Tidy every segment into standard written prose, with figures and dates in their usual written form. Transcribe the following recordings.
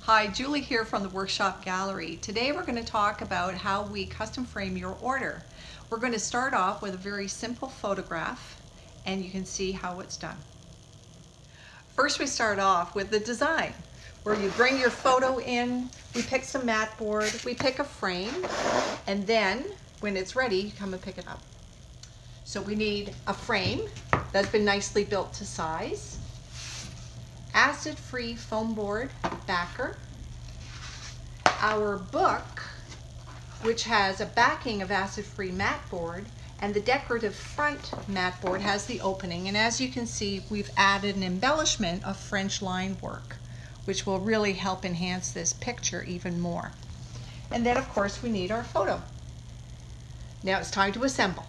Hi, Julie here from the Workshop Gallery. Today we're going to talk about how we custom frame your order. We're going to start off with a very simple photograph and you can see how it's done. First we start off with the design where you bring your photo in, we pick some mat board, we pick a frame, and then when it's ready you come and pick it up. So we need a frame that's been nicely built to size, acid-free foam board backer, our book, which has a backing of acid-free mat board, and the decorative front mat board has the opening. And as you can see, we've added an embellishment of French line work, which will really help enhance this picture even more. And then of course we need our photo. Now it's time to assemble.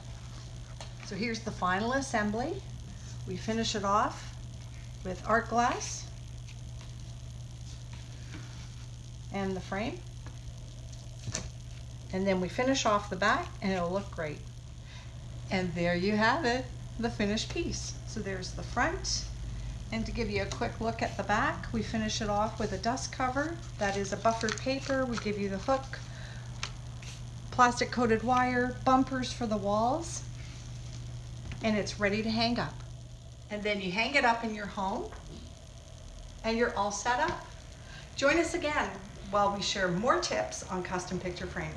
So here's the final assembly. We finish it off with art glass and the frame, and then we finish off the back and it'll look great. And there you have it, the finished piece. So there's the front, and to give you a quick look at the back, we finish it off with a dust cover that is a buffered paper. We give you the hook, plastic coated wire, bumpers for the walls, and it's ready to hang up. And then you hang it up in your home and you're all set up. Join us again while we share more tips on custom picture framing.